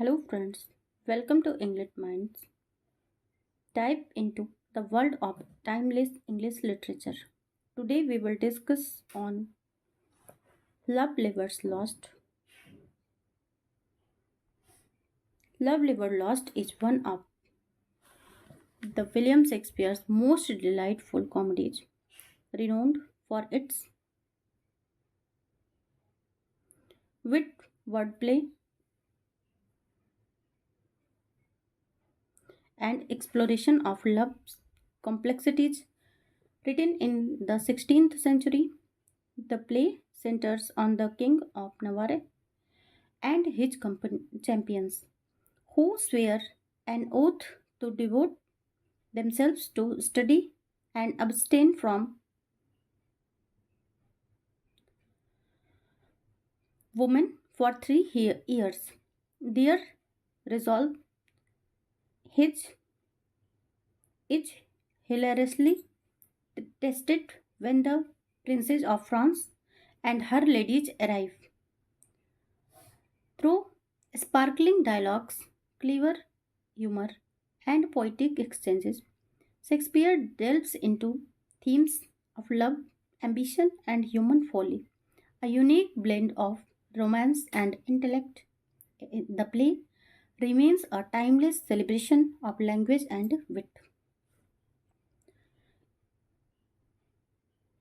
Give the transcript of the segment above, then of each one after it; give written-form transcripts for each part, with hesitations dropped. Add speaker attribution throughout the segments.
Speaker 1: Hello, friends. Welcome to English Minds. Dive into the world of timeless English literature. Today we will discuss on Love Livers Lost. Love Liver Lost is one of the William Shakespeare's most delightful comedies, renowned for its wit, wordplay, and exploration of love's complexities. Written in the 16th century, the play centers on the King of Navarre and his champions, who swear an oath to devote themselves to study and abstain from women for 3 years. Their resolve is, is hilariously tested when the Princess of France and her ladies arrive. Through sparkling dialogues, clever humor, and poetic exchanges, Shakespeare delves into themes of love, ambition, and human folly, a unique blend of romance and intellect. The play remains a timeless celebration of language and wit.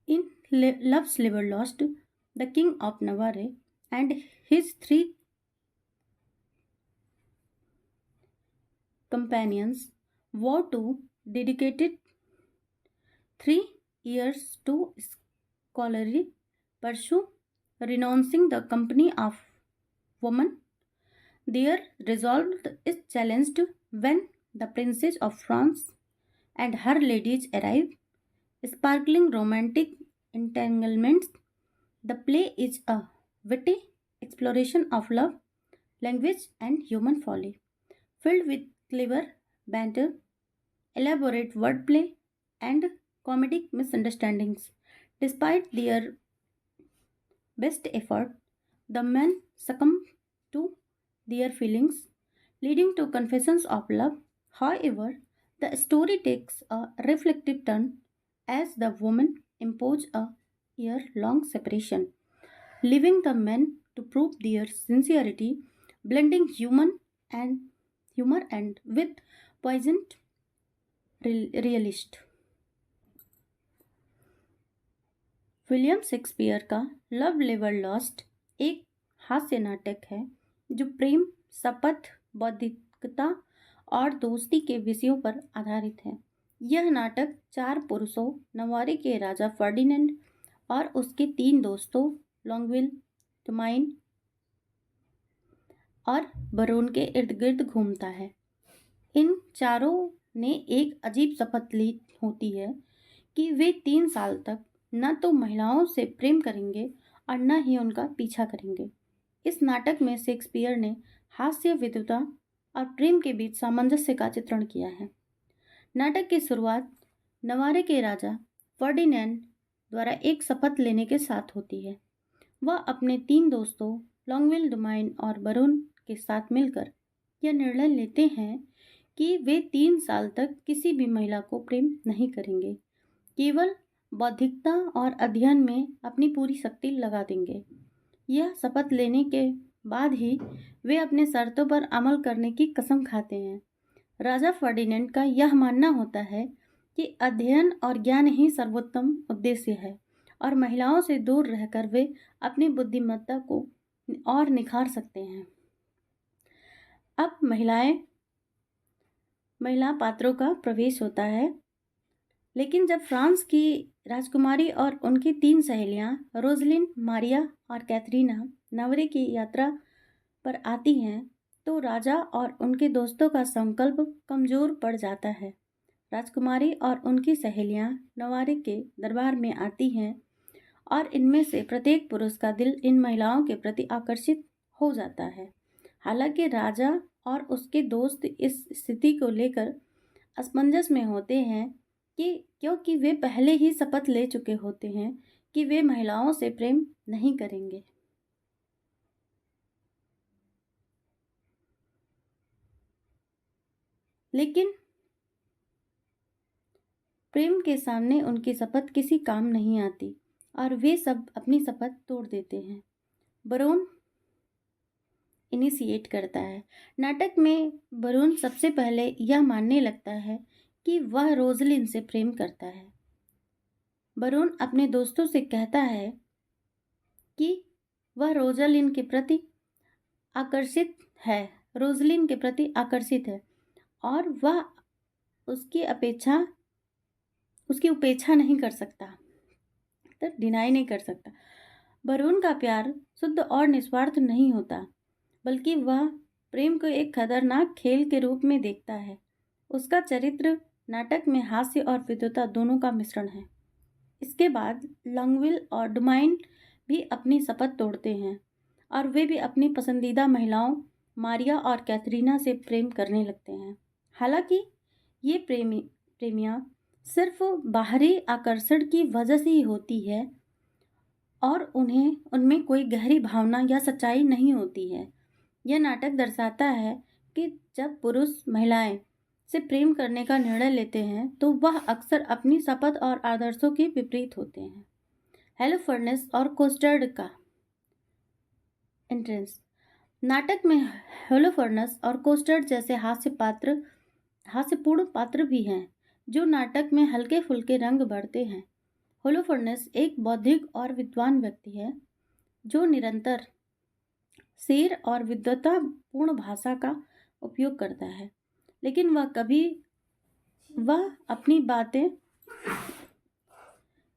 Speaker 1: In Love's Liver Lost, the King of Navarre and his three companions vow to dedicated 3 years to scholarly pursuit, renouncing the company of women. Their resolve is challenged when the Princess of France and her ladies arrive, sparkling romantic entanglements. The play is a witty exploration of love, language, and human folly, filled with clever banter, elaborate wordplay, and comedic misunderstandings. Despite their best effort, the men succumb to their feelings, leading to confessions of love. However, the story takes a reflective turn as the women impose a year long separation, leaving the men to prove their sincerity, blending and humor and with poisoned realist. William Shakespeare का love liver lost एक हास्य नाटक है जो प्रेम, शपथ, बौद्धिकता और दोस्ती के विषयों पर आधारित है। यह नाटक 4 पुरुषों नवारे के राजा फर्डिनेंड और उसके 3 दोस्तों लॉन्गविल, टमाइन और बरोन के इर्द गिर्द घूमता है। इन चारों ने एक अजीब शपथ ली होती है कि वे 3 साल तक न तो महिलाओं से प्रेम करेंगे और न ही उनका पीछा करेंगे। इस नाटक में शेक्सपियर ने हास्य, विद्वता और प्रेम के बीच सामंजस्य का चित्रण किया है। नाटक की शुरुआत नवारे के राजा फर्डिनेंड द्वारा एक शपथ लेने के साथ होती है। वह अपने 3 दोस्तों लॉन्गविल, डुमाइन और बरून के साथ मिलकर यह निर्णय लेते हैं कि वे 3 साल तक किसी भी महिला को प्रेम नहीं करेंगे, केवल बौद्धिकता और अध्ययन में अपनी पूरी शक्ति लगा देंगे। यह शपथ लेने के बाद ही वे अपने शर्तों पर अमल करने की कसम खाते हैं। राजा फर्डिनेंड का यह मानना होता है कि अध्ययन और ज्ञान ही सर्वोत्तम उद्देश्य है और महिलाओं से दूर रहकर वे अपनी बुद्धिमत्ता को और निखार सकते हैं। अब महिला पात्रों का प्रवेश होता है, लेकिन जब फ्रांस की राजकुमारी और उनकी 3 सहेलियां रोजलिन, मारिया और कैथरीना नवरे की यात्रा पर आती हैं, तो राजा और उनके दोस्तों का संकल्प कमजोर पड़ जाता है। राजकुमारी और उनकी सहेलियां नवारे के दरबार में आती हैं और इनमें से प्रत्येक पुरुष का दिल इन महिलाओं के प्रति आकर्षित हो जाता है। हालांकि राजा और उसके दोस्त इस स्थिति को लेकर असमंजस में होते हैं कि क्योंकि वे पहले ही शपथ ले चुके होते हैं कि वे महिलाओं से प्रेम नहीं करेंगे। लेकिन प्रेम के सामने उनकी शपथ किसी काम नहीं आती और वे सब अपनी शपथ तोड़ देते हैं। बरोन इनिशिएट करता है। नाटक में बरोन सबसे पहले यह मानने लगता है कि वह रोजलिन से प्रेम करता है। बरोन अपने दोस्तों से कहता है कि वह रोजलिन के प्रति आकर्षित है और वह उसकी उपेक्षा नहीं कर सकता, तो डिनाई नहीं कर सकता। बरून का प्यार शुद्ध और निस्वार्थ नहीं होता, बल्कि वह प्रेम को एक खतरनाक खेल के रूप में देखता है। उसका चरित्र नाटक में हास्य और विद्वता दोनों का मिश्रण है। इसके बाद लॉन्गविल और डुमाइन भी अपनी शपथ तोड़ते हैं और वे भी अपनी पसंदीदा महिलाओं मारिया और कैथरीना से प्रेम करने लगते हैं। हालांकि ये प्रेमियां सिर्फ बाहरी आकर्षण की वजह से ही होती है और उनमें कोई गहरी भावना या सच्चाई नहीं होती है। यह नाटक दर्शाता है कि जब पुरुष महिलाएं से प्रेम करने का निर्णय लेते हैं तो वह अक्सर अपनी शपथ और आदर्शों के विपरीत होते हैं। हेलोफर्नेस और कोस्टर्ड का एंट्रेंस। नाटक में हेलोफर्नेस और कोस्टर्ड जैसे हास्यपूर्ण पात्र भी हैं जो नाटक में हल्के फुल्के रंग भरते हैं। होलोफर्नेस एक बौद्धिक और विद्वान व्यक्ति है जो निरंतर शेर और विद्वतापूर्ण भाषा का उपयोग करता है, लेकिन वह अपनी बातें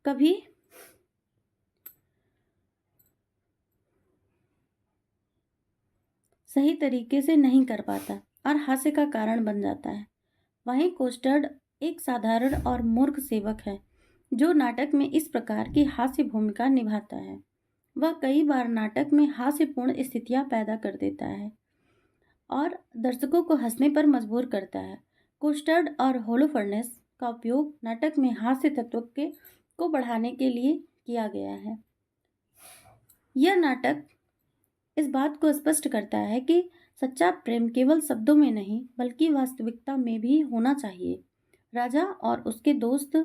Speaker 1: कभी सही तरीके से नहीं कर पाता और हास्य का कारण बन जाता है। वहीं कोस्टर्ड एक साधारण और मूर्ख सेवक है जो नाटक में इस प्रकार की हास्य भूमिका निभाता है। वह कई बार नाटक में हास्यपूर्ण स्थितियां पैदा कर देता है और दर्शकों को हंसने पर मजबूर करता है। कोस्टर्ड और होलोफर्नेस का उपयोग नाटक में हास्य तत्व को बढ़ाने के लिए किया गया है। यह नाटक इस बात को स्पष्ट करता है कि सच्चा प्रेम केवल शब्दों में नहीं बल्कि वास्तविकता में भी होना चाहिए। राजा और उसके दोस्त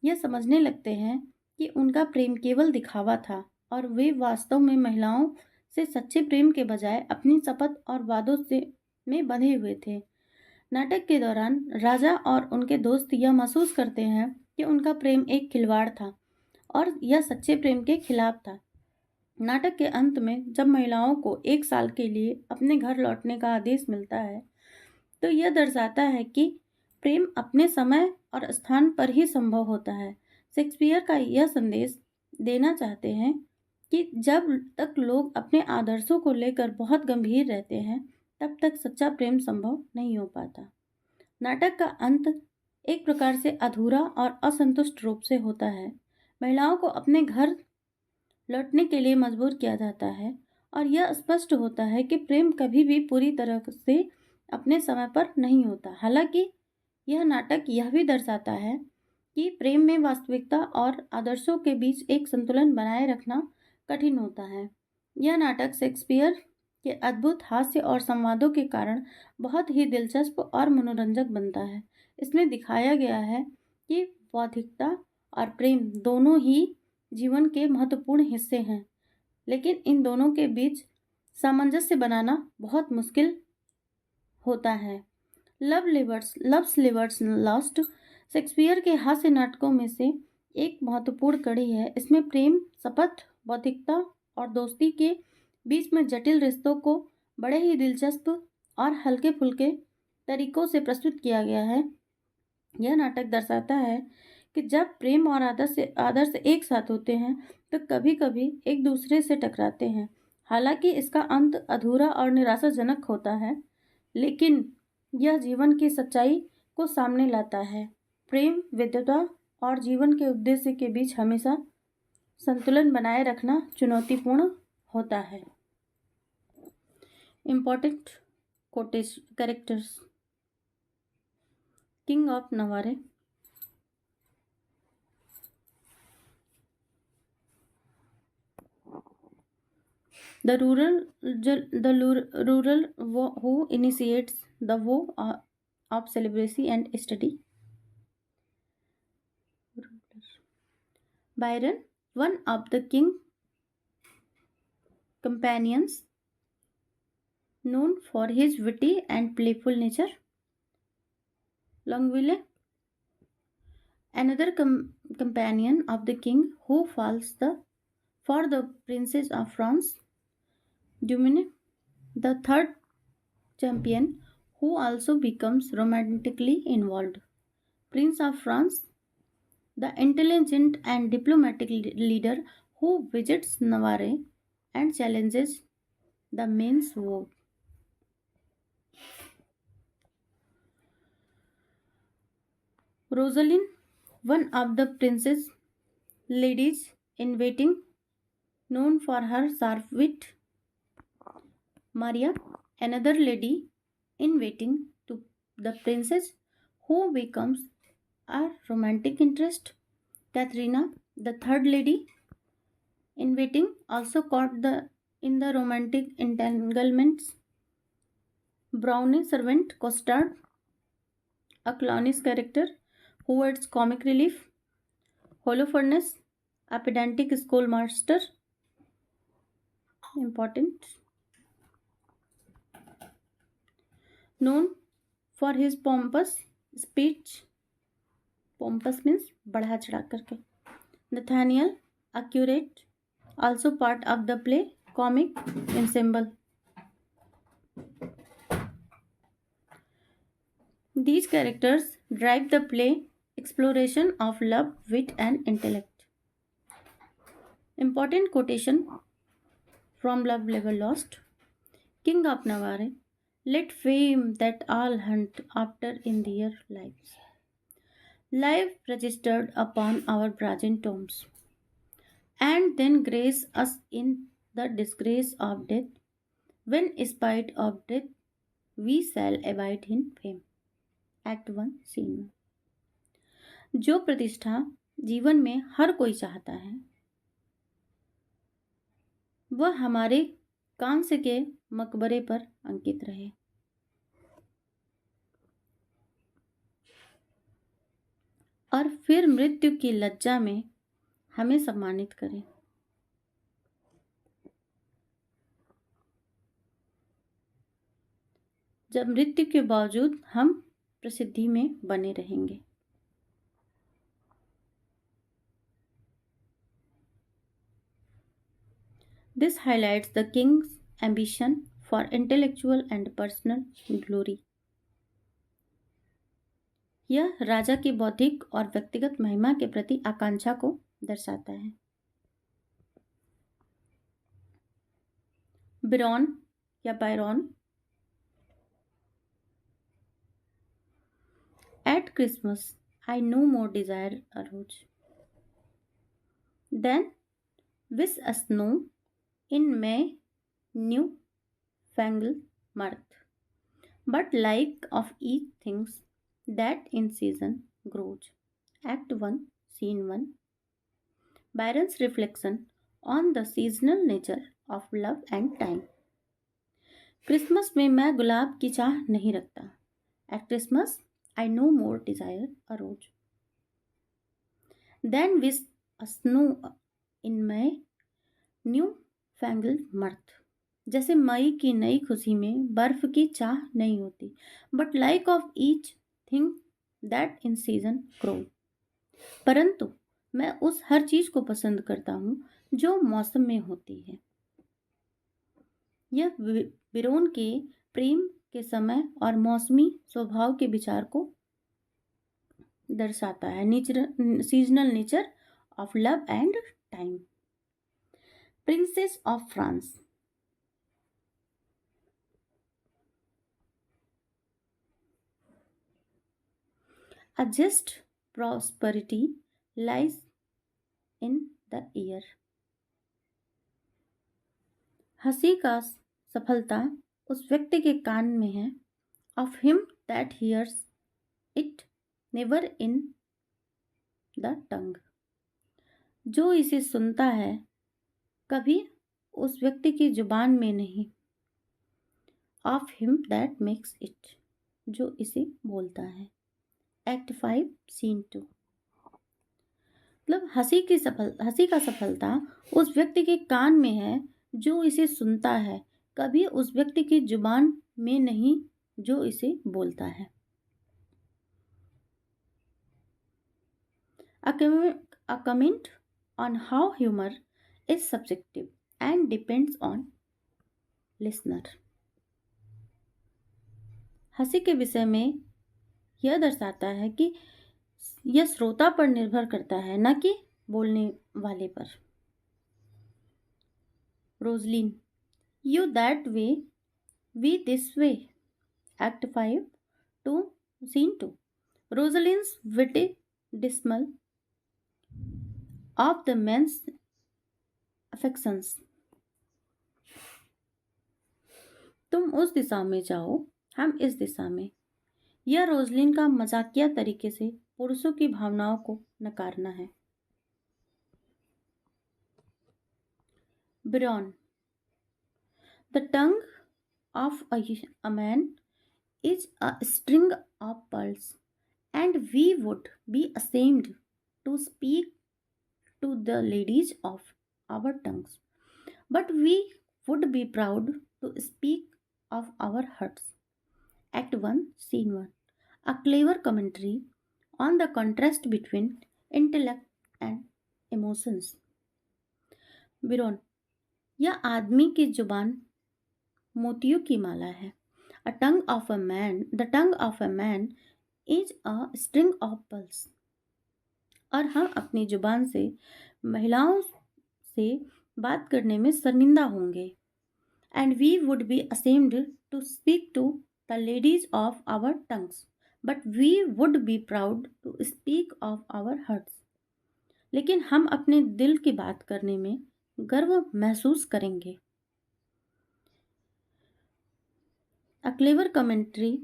Speaker 1: यह समझने लगते हैं कि उनका प्रेम केवल दिखावा था और वे वास्तव में महिलाओं से सच्चे प्रेम के बजाय अपनी शपथ और वादों में बंधे हुए थे। नाटक के दौरान राजा और उनके दोस्त यह महसूस करते हैं कि उनका प्रेम एक खिलवाड़ था और यह सच्चे प्रेम के खिलाफ था। नाटक के अंत में जब महिलाओं को 1 साल के लिए अपने घर लौटने का आदेश मिलता है तो यह दर्शाता है कि प्रेम अपने समय और स्थान पर ही संभव होता है। शेक्सपियर का यह संदेश देना चाहते हैं कि जब तक लोग अपने आदर्शों को लेकर बहुत गंभीर रहते हैं तब तक सच्चा प्रेम संभव नहीं हो पाता। नाटक का अंत एक प्रकार से अधूरा और असंतुष्ट रूप से होता है। महिलाओं को अपने घर लौटने के लिए मजबूर किया जाता है और यह स्पष्ट होता है कि प्रेम कभी भी पूरी तरह से अपने समय पर नहीं होता। हालांकि यह नाटक यह भी दर्शाता है कि प्रेम में वास्तविकता और आदर्शों के बीच एक संतुलन बनाए रखना कठिन होता है। यह नाटक शेक्सपियर के अद्भुत हास्य और संवादों के कारण बहुत ही दिलचस्प और मनोरंजक बनता है। इसमें दिखाया गया है कि बौद्धिकता और प्रेम दोनों ही जीवन के महत्वपूर्ण हिस्से हैं, लेकिन इन दोनों के बीच सामंजस्य बनाना बहुत मुश्किल होता है। लव्स लिवर्स लॉस्ट शेक्सपियर के हास्य नाटकों में से एक महत्वपूर्ण कड़ी है। इसमें प्रेम, शपथ, बौद्धिकता और दोस्ती के बीच में जटिल रिश्तों को बड़े ही दिलचस्प और हल्के फुल्के तरीकों से प्रस्तुत किया गया है। यह नाटक दर्शाता है कि जब प्रेम और आदर्श एक साथ होते हैं तो कभी कभी एक दूसरे से टकराते हैं। हालांकि इसका अंत अधूरा और निराशाजनक होता है, लेकिन यह जीवन की सच्चाई को सामने लाता है। प्रेम, विद्वता और जीवन के उद्देश्य के बीच हमेशा संतुलन बनाए रखना चुनौतीपूर्ण होता है। Important characters. King of Navarre, the rural who initiates the war of celibacy and study. Byron, one of the king's companions, known for his witty and playful nature. Longueville, another companion of the king who for the princes of France. Dumine, the third champion who also becomes romantically involved. Prince of France, the intelligent and diplomatic leader who visits Navarre and challenges the men's vote. Rosalind, one of the prince's ladies in waiting, known for her sharp wit. Maria, another lady in waiting to the princess who becomes a romantic interest. Katharina, the third lady in waiting, also caught in the romantic entanglements. Brownie servant Costard, a clownish character who adds comic relief. Holofernes, a pedantic schoolmaster, important, known for his pompous speech. Pompous means बढ़ा चढ़ा करके. Nathaniel, accurate, also part of the play, comic ensemble. These characters drive the play exploration of love, wit, and intellect. Important quotation from Love Never Lost. King of Navarre, let fame that all hunt after in their lives. Life registered upon our brazen tombs, and then grace us in the disgrace of death, when, spite of death, we shall abide in fame. Act 1, Scene 1. जो प्रतिष्ठा जीवन में हर कोई चाहता है वह हमारे कांस्य के मकबरे पर अंकित रहे। और फिर मृत्यु की लज्जा में हमें सम्मानित करे। जब मृत्यु के बावजूद हम प्रसिद्धि में बने रहेंगे। This highlights the king's ambition for intellectual and personal glory. यह राजा की बौद्धिक और व्यक्तिगत महिमा के प्रति आकांक्षा को दर्शाता है। बिरॉन या बायरॉन, At Christmas, I no more desire a rose than wish a snow in May new fangled mirth, but like of each things that in season grows. Act 1, Scene 1. Byron's reflection on the seasonal nature of love and time. Christmas में मैं गुलाब की चाह नहीं रखता। At Christmas, I no more desire a rose than wish a snow in May new fangled mirth. जैसे मई की नई खुशी में बर्फ की चाह नहीं होती, but like of each thing that in season grow, परंतु मैं उस हर चीज को पसंद करता हूँ जो मौसम में होती है। यह बिरोन के प्रेम के समय और मौसमी स्वभाव के विचार को दर्शाता है। Seasonal nature of love and time. Princess of France, a just prosperity lies in the air. हंसी का सफलता उस व्यक्ति के कान में है। Of him that hears it, never in the tongue. जो इसे सुनता है कभी उस व्यक्ति की जुबान में नहीं। Of him that makes it. जो इसे बोलता है। Act 5 scene 2। मतलब हंसी का सफलता उस व्यक्ति के कान में है जो इसे सुनता है, कभी उस व्यक्ति की जुबान में नहीं जो इसे बोलता है। A comment on how humor is subjective and depends on listener। हंसी के विषय में यह दर्शाता है कि यह श्रोता पर निर्भर करता है, न कि बोलने वाले पर। Rosaline, you that way, we this way। Act 5 to Scene 2। Rosalind's witty dismal of the men's affections। तुम उस दिशा में जाओ, हम इस दिशा में। यह रोजलिन का मजाकिया तरीके से पुरुषों की भावनाओं को नकारना है। Biron, the tongue of a man is a string of pearls, and we would be ashamed to speak to the ladies of our tongues, but we would be proud to speak of our hearts। Act 1 Scene 1। A clever commentary on the contrast between intellect and emotions। बिरोन, यह आदमी की जुबान मोतियों की माला है। The tongue of a man is a string of pearls। और हम अपनी जुबान से महिलाओं से बात करने में शर्मिंदा होंगे। And we would be ashamed to speak to the ladies of our tongues, but we would be proud to speak of our hearts। लेकिन हम अपने दिल की बात करने में गर्व महसूस करेंगे। A clever commentary,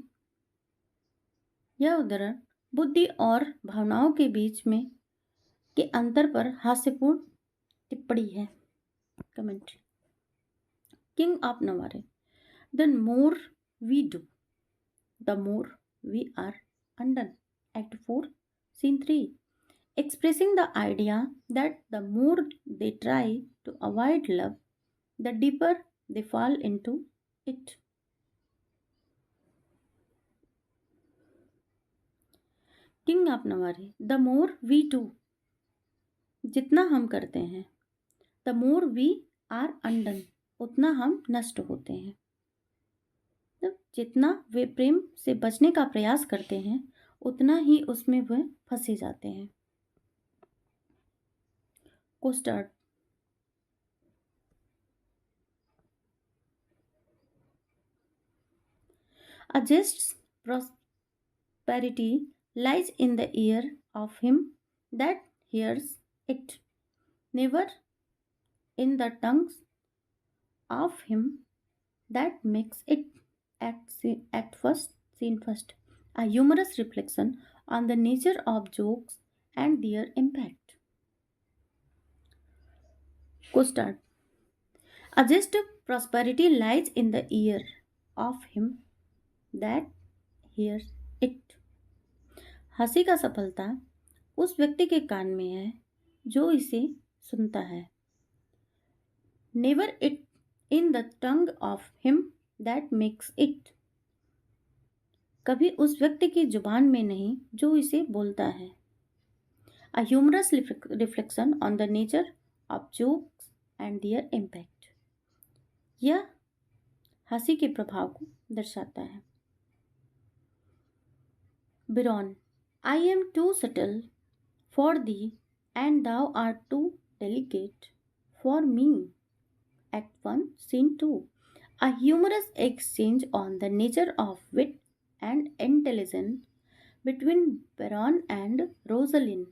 Speaker 1: यह उदाहरण बुद्धि और भावनाओं के बीच में के अंतर पर हास्यपूर्ण टिप्पणी है। Commentary. King of Navarre, the more we do, the more we are undone। Act 4 Scene 3। Expressing the idea that the more they try to avoid love, the deeper they fall into it। King of Navarre, the more we do, जितना हम करते हैं, the more we are undone, उतना हम नष्ट होते हैं। तो जितना वे प्रेम से बचने का प्रयास करते हैं, उतना ही उसमें वे फंसे जाते हैं। कोस्टार्ड, A just's prosperity lies in the ear of him that hears it, never in the tongues of him that makes it। Act first, Scene first। A humorous reflection on the nature of jokes and their impact। Co-start, A just prosperity lies in the ear of him that hears it। हंसी का सफलता उस व्यक्ति के कान में है जो इसे सुनता है। Never it in the tongue of him that makes it। कभी उस व्यक्ति की जुबान में नहीं जो इसे बोलता है। A humorous reflection on the nature of jokes and their impact। यह हंसी के प्रभाव को दर्शाता है। बिरॉन, I am too subtle for thee and thou art too delicate for me। Act 1 Scene 2। A humorous exchange on the nature of wit and intelligence between Biron and Rosalind।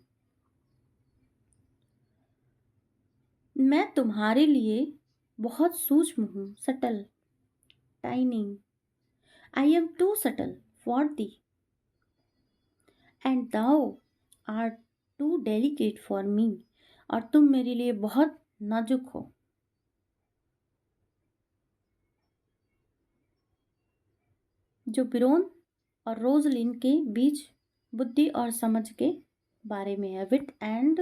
Speaker 1: मैं तुम्हारे लिए बहुत सूक्ष्म हूँ, subtle, tiny. I am too subtle for thee and thou art too delicate for me। और तुम मेरे लिए बहुत नाजुक हो। जो बिरोन और रोजलिन के बीच बुद्धि और समझ के बारे में है, wit and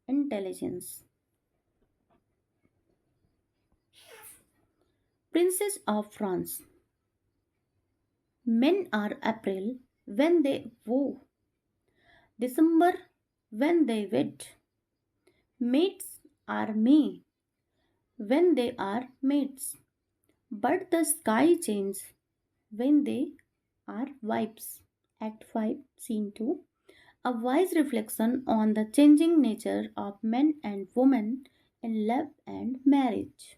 Speaker 1: intelligence. Princess of France. Men are April when they woo, December when they wed. Maids are May when they are maids. But the sky changes when they are wives. Act 5, Scene 2. A wise reflection on the changing nature of men and women in love and marriage.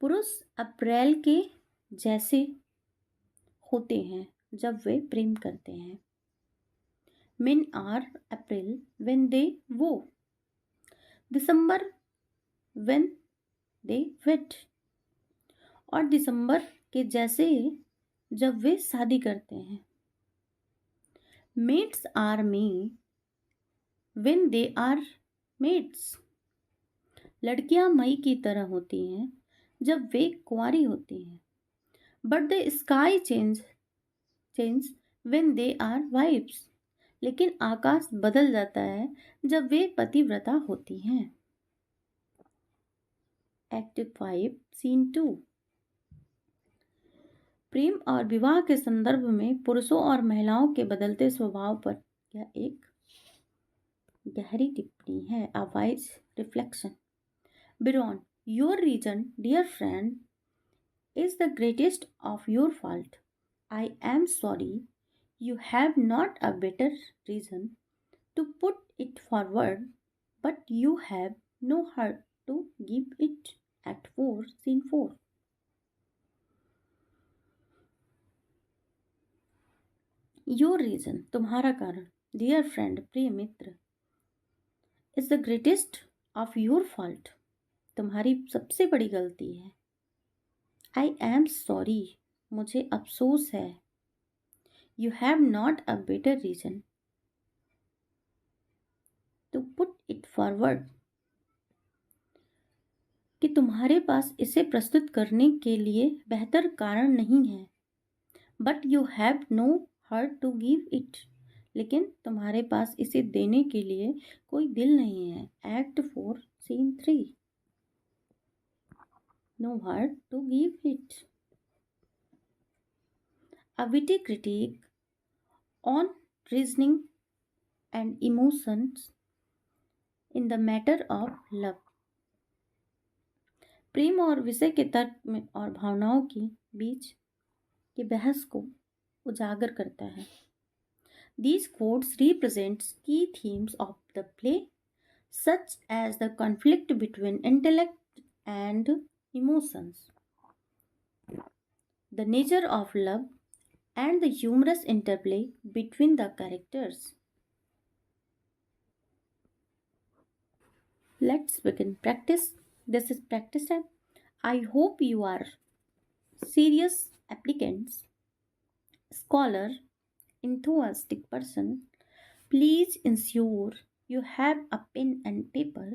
Speaker 1: पुरुष अप्रैल के जैसे होते हैं जब वे प्रेम करते हैं। Men are April when they woo, December when they wed, और दिसंबर के जैसे जब वे शादी करते हैं। Maids are May when they are maids, लड़कियां मई की तरह होती हैं जब वे कुंवारी होती हैं। But the sky changes when they are wives, लेकिन आकाश बदल जाता है जब वे पतिव्रता होती हैं। Act 5, scene 2। प्रेम और विवाह के संदर्भ में पुरुषों और महिलाओं के बदलते स्वभाव पर यह एक गहरी टिप्पणी है। A wise reflection. Biron, your reason dear friend is the greatest of your fault. I am sorry you have not a better reason to put it forward, but you have no heart to give it. Act 4, Scene 4. Your reason, तुम्हारा कारण, dear friend, प्रिय मित्र, is the greatest of your fault, तुम्हारी सबसे बड़ी गलती है। I am sorry, मुझे अफसोस है। You have not a better reason to put it forward, कि तुम्हारे पास इसे प्रस्तुत करने के लिए बेहतर कारण नहीं है। But you have no heart to give it, लेकिन तुम्हारे पास इसे देने के लिए कोई दिल नहीं है। Act 4, Scene 3. No heart to give it. A witty critique on reasoning and emotions in the matter of love. प्रेम और विषय के तर्क में और भावनाओं के बीच की बहस को उजागर करता है। These quotes represents key themes of the play, such as the conflict between intellect and emotions, the nature of love, and the humorous interplay between the characters. Let's begin practice. This is practice time. I hope you are serious applicants, scholar, enthusiastic person. Please ensure you have a pen and paper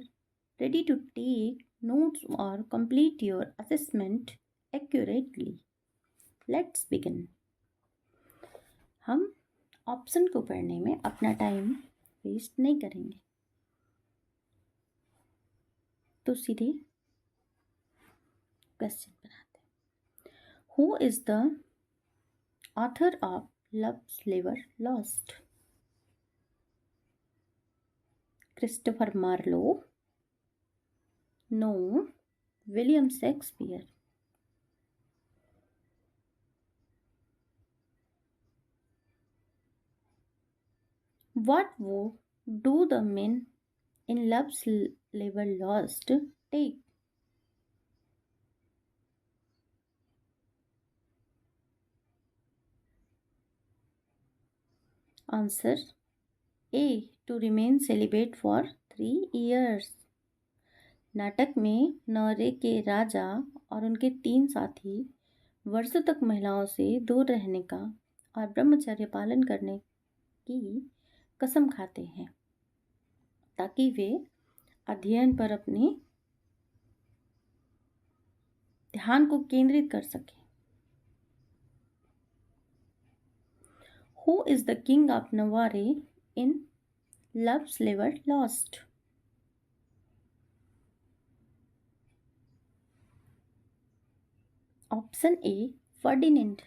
Speaker 1: ready to take notes or complete your assessment accurately. Let's begin. हम option को पढ़ने में अपना time waste नहीं करेंगे, तो सीधे question बनाते हैं। Who is the author of Love's Labour Lost? Christopher Marlowe? No. William Shakespeare? What do the men in Love's Labour Lost take? Answer A. To remain celibate for 3 years. नाटक में नौरे के राजा और उनके 3 साथी वर्षों तक महिलाओं से दूर रहने का और ब्रह्मचर्य पालन करने की कसम खाते हैं ताकि वे अध्ययन पर अपने ध्यान को केंद्रित कर सके। Who is the king of Navarre in love's स्लीवर lost? Option A Ferdinand.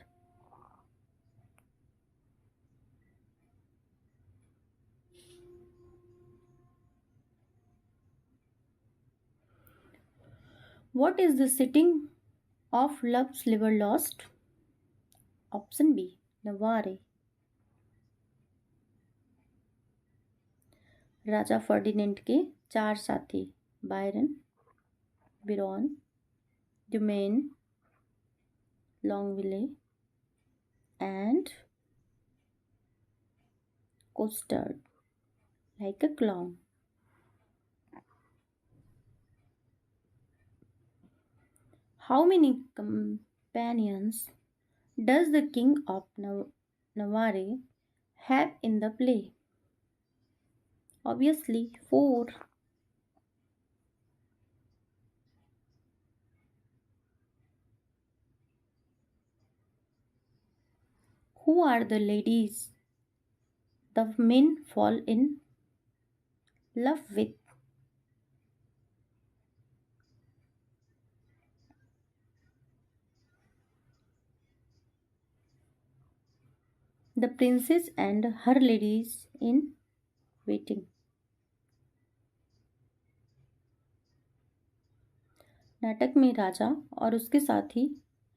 Speaker 1: What is the setting of Love's Liver Lost? Option B Navarre। राजा फर्डिनेंड के चार साथी Berowne, Biron, Dumaine, Longaville and costarred like a clown. How many companions does the king of Navarre have in the play? Obviously, 4. Who are the ladies the men fall in love with? The princess and her ladies in waiting. नाटक में राजा और उसके साथी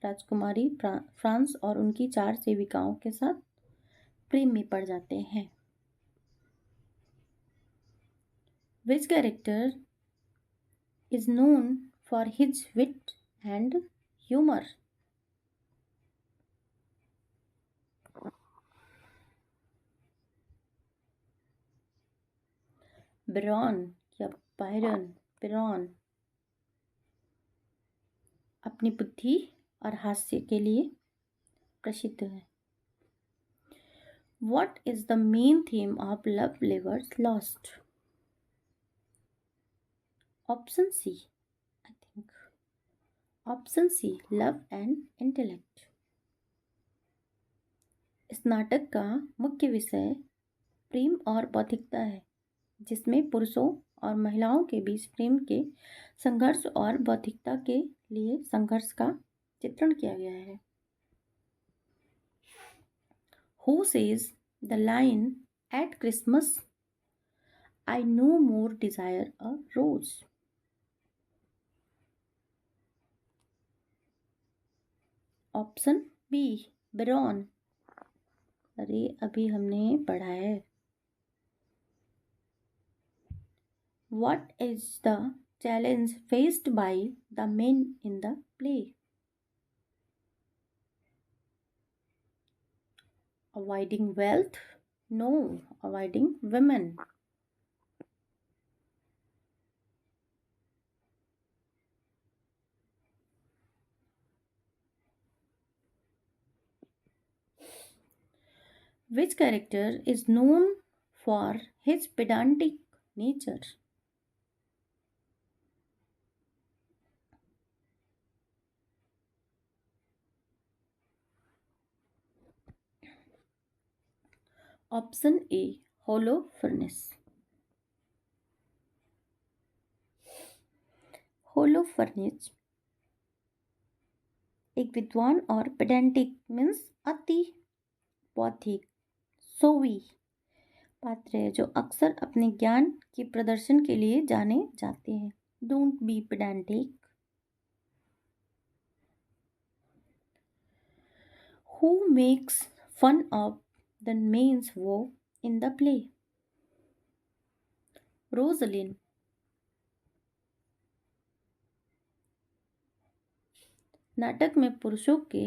Speaker 1: राजकुमारी France और उनकी 4 सेविकाओं के साथ प्रेम में पड़ जाते हैं। Which character is known for his wit and humor? बिरॉन या बायरन। बिरॉन अपनी बुद्धि और हास्य के लिए प्रसिद्ध है। What is the main theme of Love Livers Lost? Option C, I think. Option C, love and intellect. इस नाटक का मुख्य विषय प्रेम और बौद्धिकता है, जिसमें पुरुषों और महिलाओं के बीच प्रेम के संघर्ष और बौद्धिकता के लिए संघर्ष का चित्रण किया गया है। Who says the line at Christmas, I no more desire a rose? Option B Biron. अरे अभी हमने पढ़ा है। What is the challenge faced by the men in the play? Avoiding wealth? No, avoiding women. Which character is known for his pedantic nature? Option A होलोफर्नेस। होलोफर्नेस एक विद्वान और pedantic means अति बौद्धिक सोवी पात्र है, जो अक्सर अपने ज्ञान के प्रदर्शन के लिए जाने जाते हैं। Don't be pedantic. Who makes fun of the men's woe in the play? Rosalind। नाटक में पुरुषों के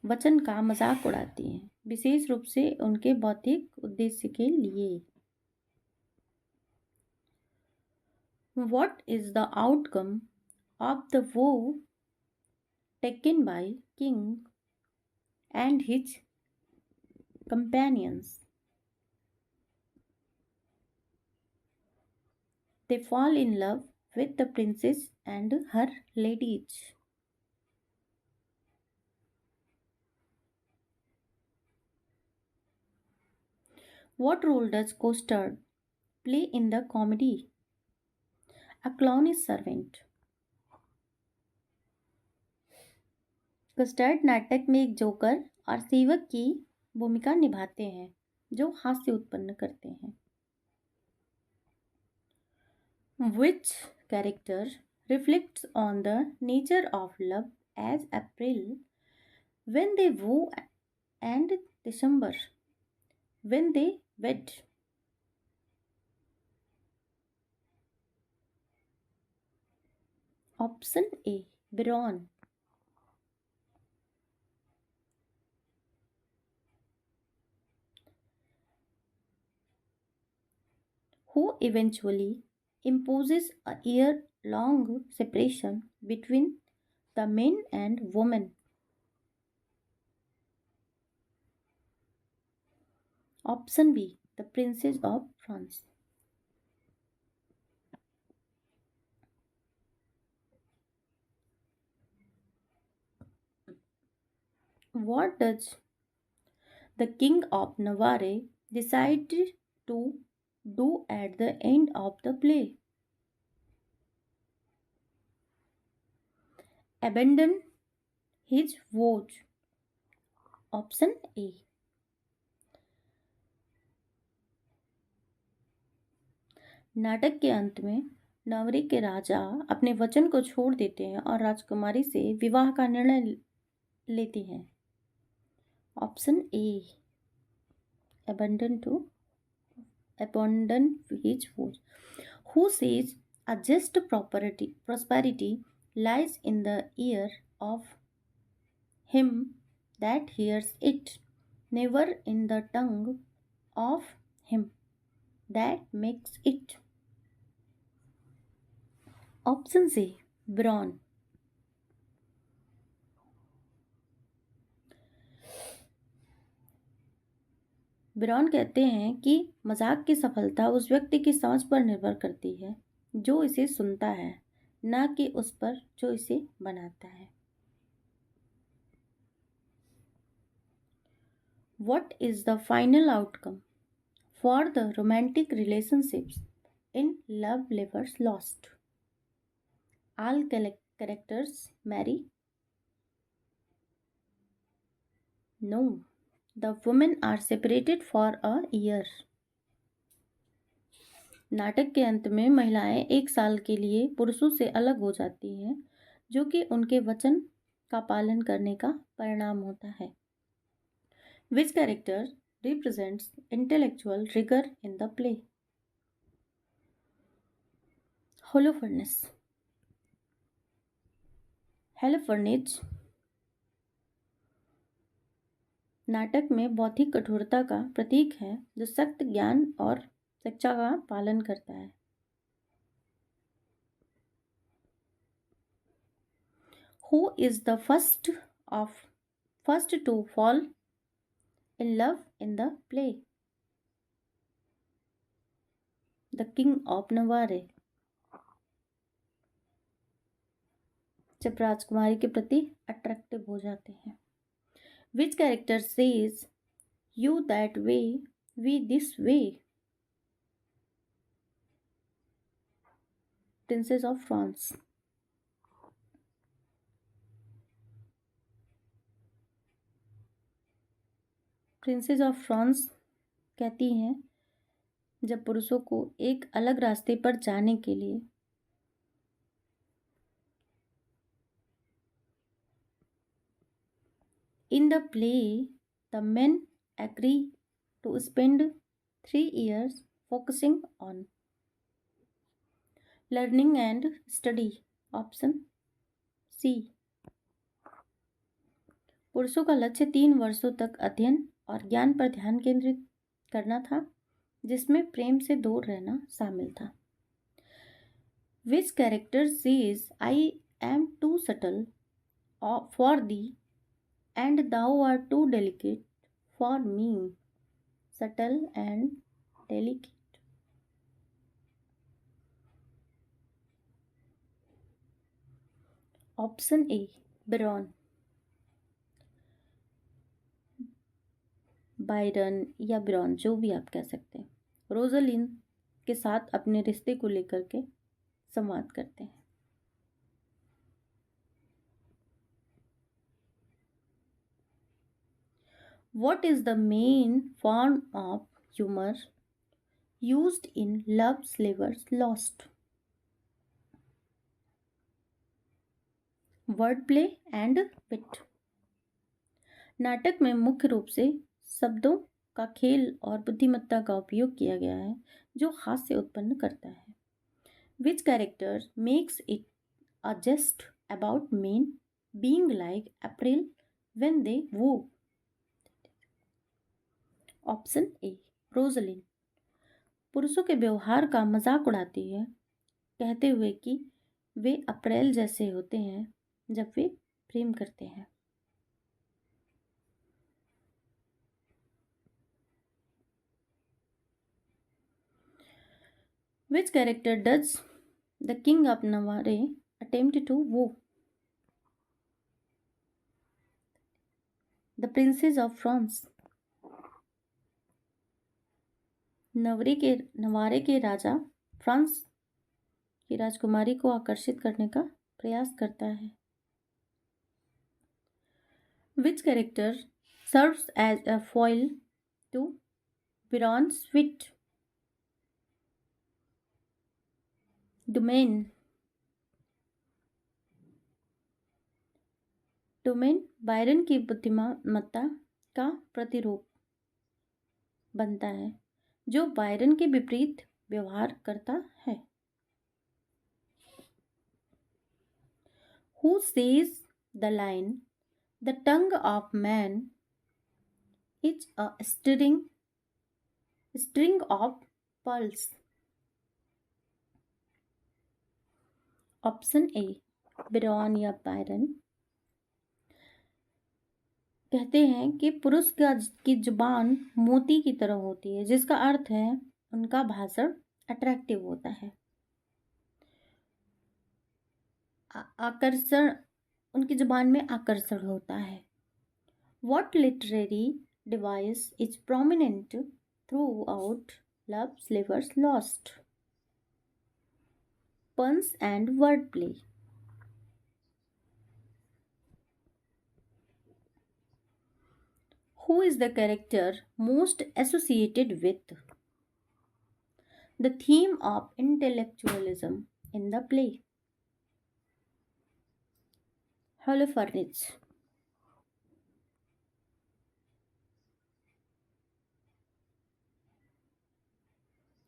Speaker 1: वचन का मजाक उड़ाती हैं, विशेष रूप से उनके बौद्धिक उद्देश्य के लिए। What is the outcome of the vow taken by king and his companions? They fall in love with the princess and her ladies. What role does Costard play in the comedy? A clown is servant. Custard नाटक में एक joker और सेवक की भूमिका निभाते हैं जो हास्य उत्पन्न करते हैं. Which character reflects on the nature of love as April when they woo and December when they wed? Option A, Biron. Who eventually imposes a year-long separation between the men and women. Option B, the Princess of France. What does the King of Navarre decide to do at the end of the play? Abandon his vows. Option A. नाटक के अंत में नवरे के राजा अपने वचन को छोड़ देते हैं और राजकुमारी से विवाह का निर्णय लेते हैं. Option A, abandon his vows. Who says a just prosperity lies in the ear of him that hears it, never in the tongue of him that makes it. Option C, Brawn. Brown कहते हैं कि मजाक की सफलता उस व्यक्ति की समझ पर निर्भर करती है जो इसे सुनता है, न कि उस पर जो इसे बनाता है. What is the final outcome for the romantic relationships in Love Letters Lost? All characters marry? No. The women are separated for a year. नाटक के अंत में महिलाएं एक साल के लिए पुरुषों से अलग हो जाती हैं, जो कि उनके वचन का पालन करने का परिणाम होता है. Which character represents intellectual rigor in the play? Holofernes. Holofernes नाटक में बौद्धिक कठोरता का प्रतीक है जो सख्त ज्ञान और शिक्षा का पालन करता है. Who is the first to fall in love in the play? The King of Navarre. जब राजकुमारी के प्रति अट्रैक्टिव हो जाते हैं. Which character says you that way, we this way? Princess of France. Princess of France कहती हैं जब पुरुषों को एक अलग रास्ते पर जाने के लिए In the play, the men agree to spend 3 years focusing on learning and study. Option C. पुरुषों का लक्ष्य 3 वर्षों तक अध्ययन और ज्ञान पर ध्यान केंद्रित करना था, जिसमें प्रेम से दूर रहना शामिल था. Which character says I am too subtle for thee and thou art too delicate for me? Subtle and delicate. Option A, Biron. Byron या ब्रॉन, जो भी आप कह सकते हैं, रोजलिन के साथ अपने रिश्ते को लेकर के संवाद करते हैं। What is the main form of humor used in Love Slavers Lost? Word play and wit. नाटक में मुख्य रूप से शब्दों का खेल और बुद्धिमत्ता का उपयोग किया गया है जो हास्य उत्पन्न करता है। Which character makes it a jest about men being like April when they woo? Option A, Rosaline पुरुषों के व्यवहार का मजाक उड़ाती है, कहते हुए कि वे अप्रैल जैसे होते हैं जब वे प्रेम करते हैं। Which character does the king of Navarre attempt to woo? The princess of France. नवारे के राजा फ्रांस की राजकुमारी को आकर्षित करने का प्रयास करता है। Which character serves as a foil to Biron's wit? Domain Byron की बुद्धिमत्ता का प्रतिरूप बनता है जो बायरन के विपरीत व्यवहार करता है। Who says the line, "The tongue of man is a string of pearls"? Option A, बिरॉन या बायरन कहते हैं कि पुरुष की जुबान मोती की तरह होती है, जिसका अर्थ है उनका भाषण अट्रैक्टिव होता है, आकर्षण, उनकी जुबान में आकर्षण होता है। What literary device is prominent throughout Love Slavers Lost? Puns and wordplay. Who is the character most associated with the theme of intellectualism in the play? Holofernes.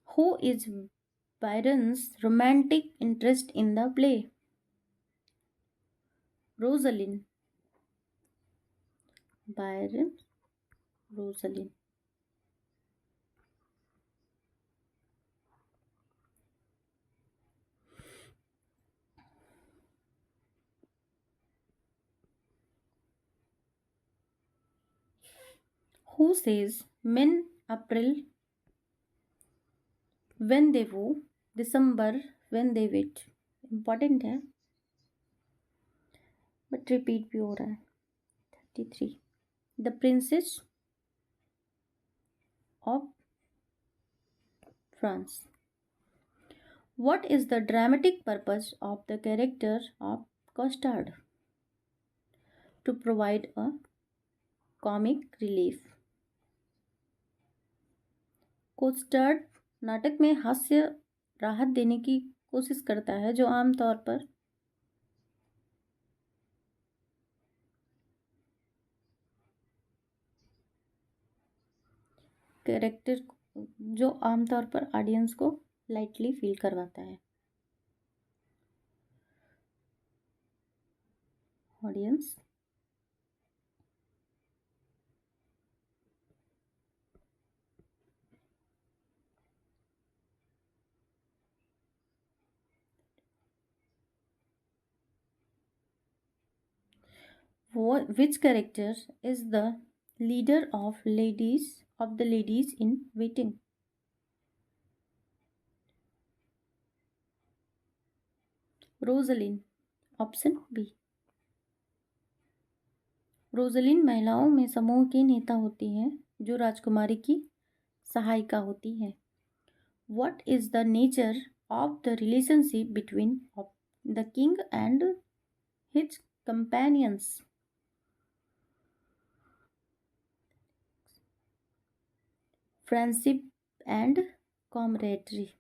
Speaker 1: Who is Byron's romantic interest in the play? Rosalind. Byron, Rosalind. Who says men April when they woo, December when they wait? Important है, but repeat भी हो रहा है। 33. The Princess of France. What is the dramatic purpose of the character of Costard? To provide a comic relief. कोस्टर्ड नाटक में हास्य राहत देने की कोशिश करता है, जो आमतौर पर कैरेक्टर जो आमतौर पर ऑडियंस को लाइटली फील करवाता है। Audience which character is the leader of the ladies in waiting? Rosaline, option B. Rosaline महिलाओं में समूह की नेता होती हैं जो राजकुमारी की सहायिका होती है। What is the nature of the relationship between the king and his companions? Friendship and camaraderie.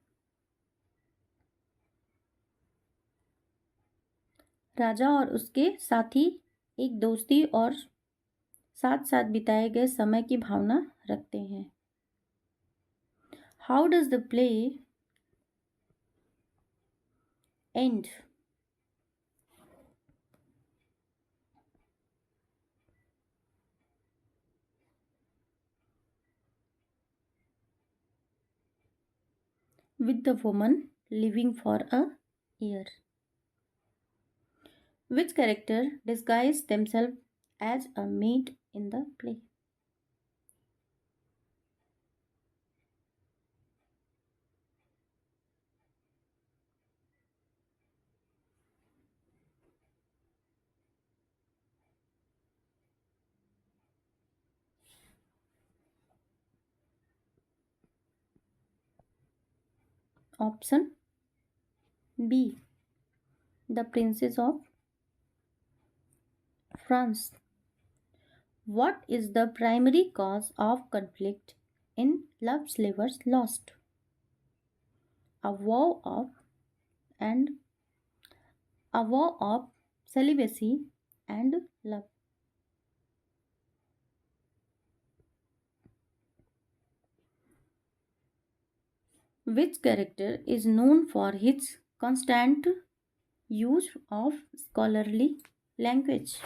Speaker 1: राजा और उसके साथी एक दोस्ती और साथ साथ बिताए गए समय की भावना रखते हैं। How does the play end? With the woman living for a year. Which character disguise themselves as a maid in the play? Option B. The Princess of France. What is the primary cause of conflict in Love Slavers Lost? A vow of and a vow of celibacy and love. Which character is known for his constant use of scholarly language?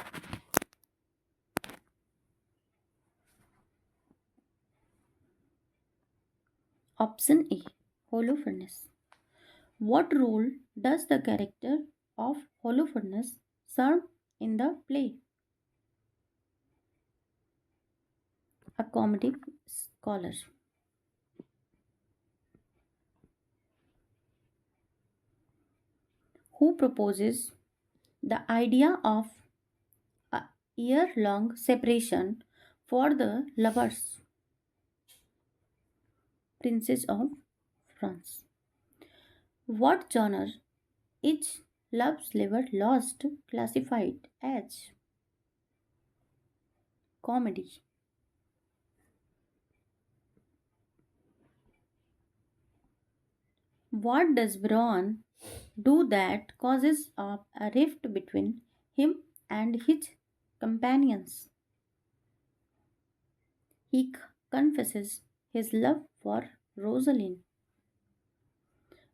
Speaker 1: Option A. Holofernes. What role does the character of Holofernes serve in the play? A comedic scholar. Who proposes the idea of a year-long separation for the lovers? Princess of France. What genre is Love Sliver Lost classified as? Comedy. What does Braun do that causes a rift between him and his companions? He confesses his love for Rosalind.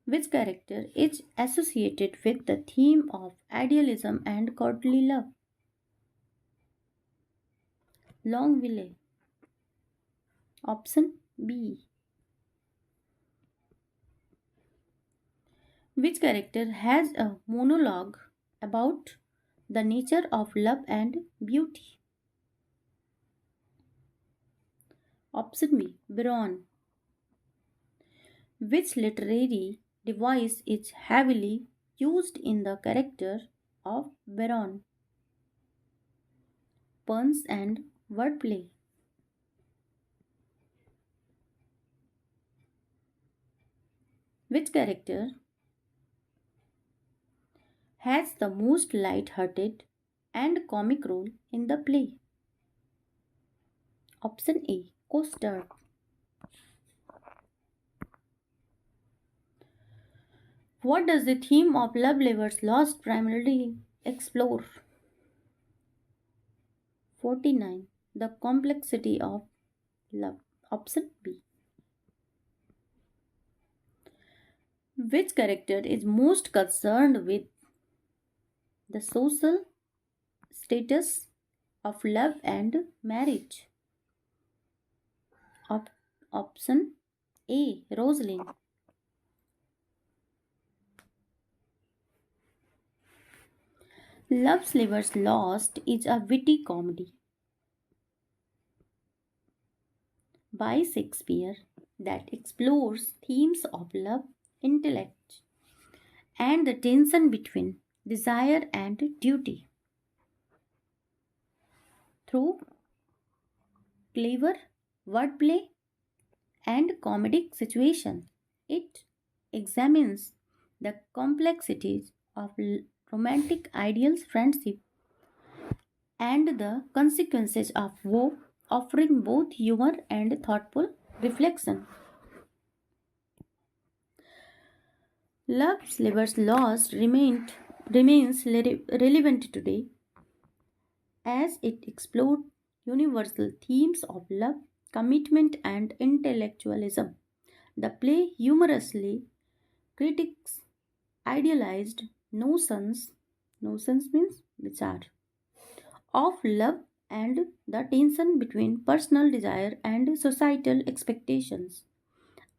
Speaker 1: Which character is associated with the theme of idealism and courtly love? Longville. Option B. Which character has a monologue about the nature of love and beauty? Option B. Biron. Which literary device is heavily used in the character of Biron? Puns and wordplay. Which character has the most light-hearted and comic role in the play? Option A. Costard. What does the theme of Love Lovers Lost primarily explore? 49. The complexity of love. Option B. Which character is most concerned with the social status of love and marriage? Option A. Rosalind. Love Slavers Lost is a witty comedy by Shakespeare that explores themes of love, intellect, and the tension between desire and duty. Through clever wordplay, and comedic situation. It examines the complexities of romantic ideals, friendship, and the consequences of war, offering both humor and thoughtful reflection. Love's Liver's Lost remains relevant today as it explored universal themes of love, commitment, and intellectualism. The play humorously critiques idealized notions means vichar, of love and the tension between personal desire and societal expectations.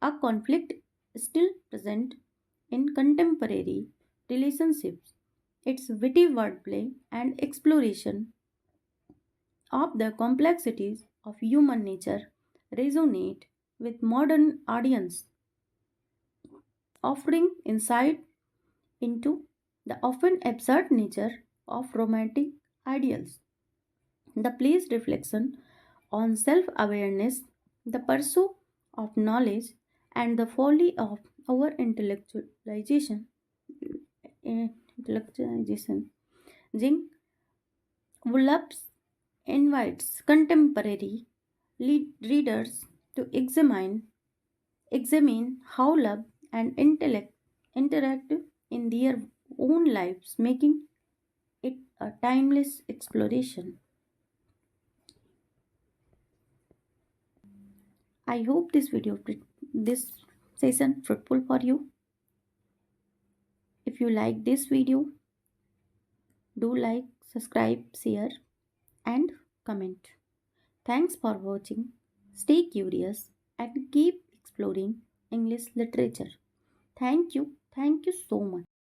Speaker 1: A conflict still present in contemporary relationships. Its witty wordplay and exploration of the complexities of human nature resonate with modern audience, offering insight into the often absurd nature of romantic ideals. The play's reflection on self awareness, the pursuit of knowledge, and the folly of our intellectualization. Jing Woollup's invites contemporary readers to examine how love and intellect interact in their own lives, making it a timeless exploration. I hope this session fruitful for you. If you like this video, do like, subscribe, share, and comment. Thanks for watching. Stay curious and keep exploring English literature. Thank you. Thank you so much.